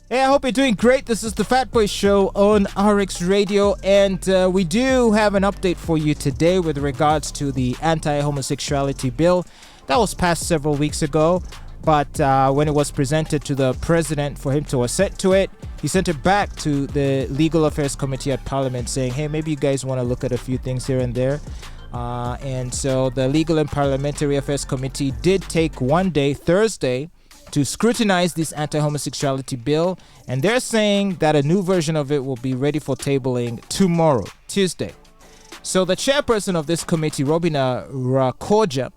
Hey, I hope you're doing great. This is the Fatboy Show on RX Radio, and we do have an update for you today with regards to the Anti-Homosexuality Bill that was passed several weeks ago. But when it was presented to the president for him to assent to it, he sent it back to the Legal Affairs Committee at Parliament saying, hey, maybe you guys want to look at a few things here and there. And so the Legal and Parliamentary Affairs Committee did take one day, Thursday, to scrutinize this anti-homosexuality bill, and they're saying that a new version of it will be ready for tabling tomorrow, Tuesday. So the chairperson of this committee, Robinah Rwakooja,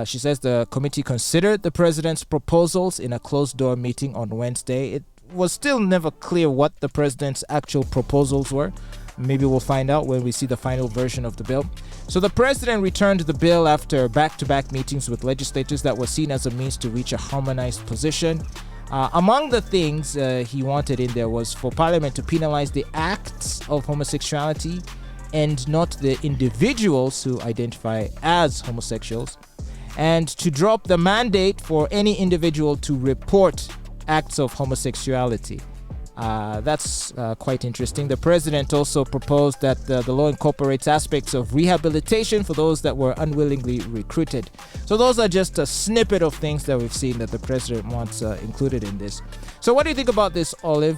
she says the committee considered the president's proposals in a closed-door meeting on Wednesday. It was still never clear what the president's actual proposals were. Maybe we'll find out when we see the final version of the bill. So the president returned the bill after back-to-back meetings with legislators that were seen as a means to reach a harmonized position. Among the things he wanted in there was for Parliament to penalize the acts of homosexuality and not the individuals who identify as homosexuals, and to drop the mandate for any individual to report acts of homosexuality. That's quite interesting. The president also proposed that the law incorporates aspects of rehabilitation for those that were unwillingly recruited. So those are just a snippet of things that we've seen that the president wants included in this. So what do you think about this, Olive?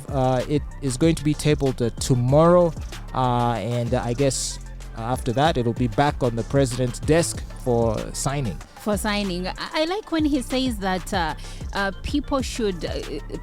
It is going to be tabled tomorrow, and I guess after that it'll be back on the president's desk for signing. I like when he says that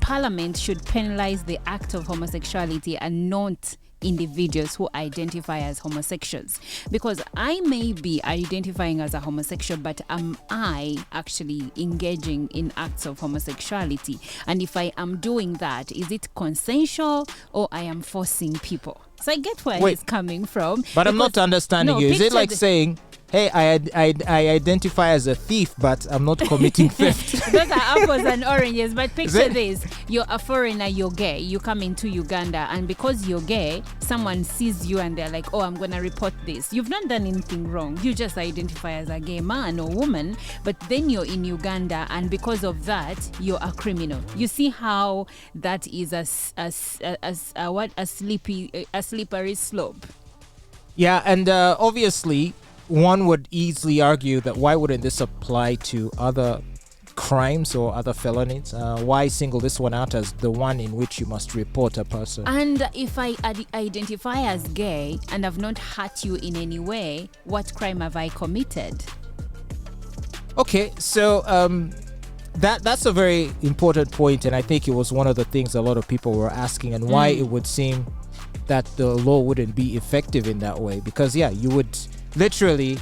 Parliament should penalize the act of homosexuality and not individuals who identify as homosexuals, because I may be identifying as a homosexual, but am I actually engaging in acts of homosexuality? And if I am doing that, is it consensual or I am forcing people? So I get where he's coming from. But I'm not understanding you. Is it like saying, hey, I identify as a thief, but I'm not committing theft? Those are apples and oranges. But picture this. You're a foreigner, you're gay. You come into Uganda, and because you're gay, someone sees you and they're like, oh, I'm going to report this. You've not done anything wrong. You just identify as a gay man or woman, but then you're in Uganda, and because of that, you're a criminal. You see how that is a slippery slope. Yeah, and obviously, one would easily argue that why wouldn't this apply to other crimes or other felonies? Why single this one out as the one in which you must report a person? And if I identify as gay and have not hurt you in any way, what crime have I committed? Okay, so that's a very important point, and I think it was one of the things a lot of people were asking, and why it would seem that the law wouldn't be effective in that way. Because you would literally,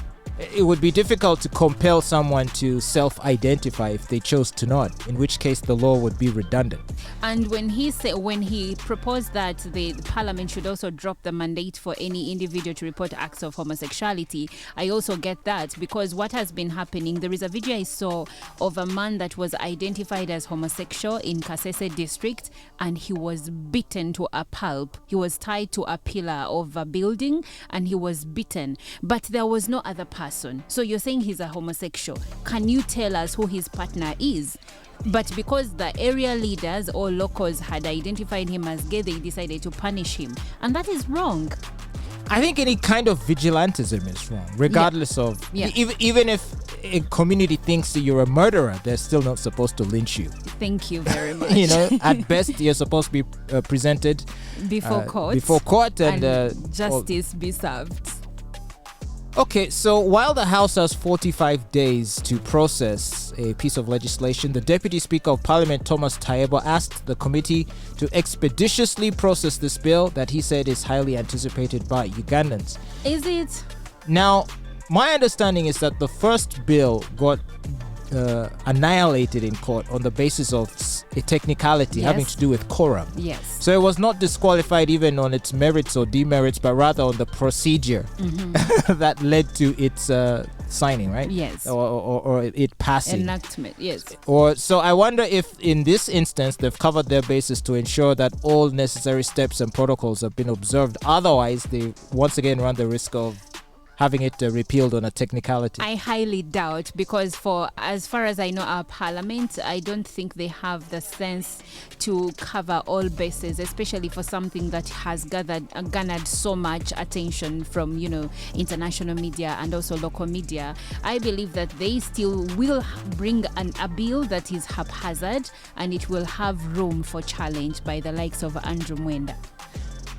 it would be difficult to compel someone to self-identify if they chose to not, in which case the law would be redundant. And when he proposed that the Parliament should also drop the mandate for any individual to report acts of homosexuality, I also get that, because what has been happening, there is a video I saw of a man that was identified as homosexual in Kasese district, and he was beaten to a pulp. He was tied to a pillar of a building and he was beaten, but there was no other person. So you're saying he's a homosexual. Can you tell us who his partner is? But because the area leaders or locals had identified him as gay, they decided to punish him. And that is wrong. I think any kind of vigilantism is wrong, regardless of... Even if a community thinks that you're a murderer, they're still not supposed to lynch you. Thank you very much. At best, you're supposed to be presented before court and justice be served. Okay, so while the House has 45 days to process a piece of legislation, the Deputy Speaker of Parliament, Thomas Tayebo, asked the committee to expeditiously process this bill that he said is highly anticipated by Ugandans. Is it? Now, my understanding is that the first bill got annihilated in court on the basis of a technicality having to do with quorum. Yes. So it was not disqualified even on its merits or demerits, but rather on the procedure that led to its signing, right? Yes. Or it passing. Enactment, yes. So I wonder if in this instance they've covered their bases to ensure that all necessary steps and protocols have been observed. Otherwise, they once again run the risk of having it repealed on a technicality? I highly doubt, because for as far as I know, our parliament, I don't think they have the sense to cover all bases, especially for something that has garnered so much attention from, international media and also local media. I believe that they still will bring a bill that is haphazard, and it will have room for challenge by the likes of Andrew Mwenda.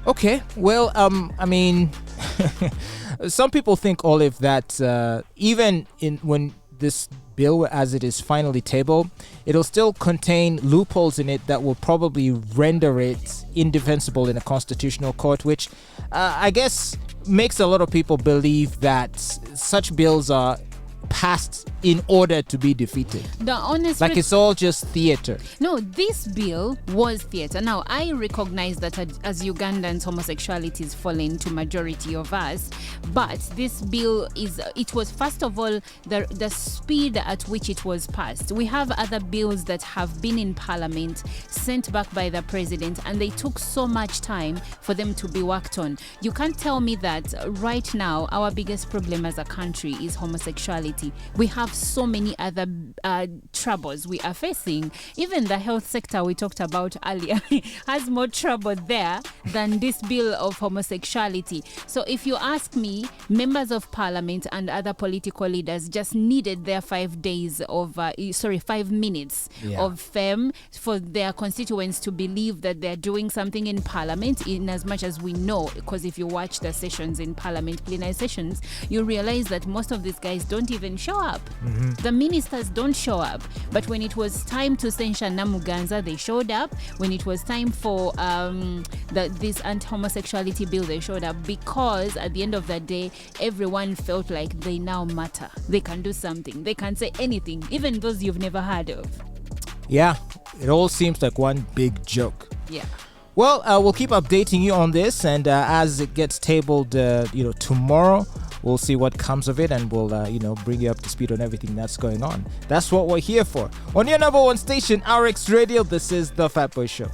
Okay, well, I mean, some people think, Olive, that even when this bill, as it is finally tabled, it'll still contain loopholes in it that will probably render it indefensible in a constitutional court, which I guess makes a lot of people believe that such bills are passed in order to be defeated. The honest like it's all just theater. No, this bill was theater. Now, I recognize that as Ugandans, homosexuality is falling to majority of us, but this bill it was, first of all, the speed at which it was passed. We have other bills that have been in Parliament, sent back by the president, and they took so much time for them to be worked on. You can't tell me that right now our biggest problem as a country is homosexuality. We have so many other troubles we are facing. Even the health sector we talked about earlier has more trouble there than this bill of homosexuality. So if you ask me, members of parliament and other political leaders just needed their 5 days of 5 minutes of fame for their constituents to believe that they're doing something in parliament, in as much as we know, because if you watch the sessions in parliament, plenary sessions, you realize that most of these guys don't even show up. The ministers don't show up. But when it was time to censure Namuganza, they showed up. When it was time for this anti-homosexuality bill, they showed up, because at the end of the day, everyone felt like they now matter. They can do something. They can say anything, even those you've never heard of. Yeah, it all seems like one big joke. Yeah. Well, we'll keep updating you on this, and as it gets tabled, tomorrow, we'll see what comes of it, and we'll, bring you up to speed on everything that's going on. That's what we're here for. On your number one station, RX Radio, this is The Fatboy Show.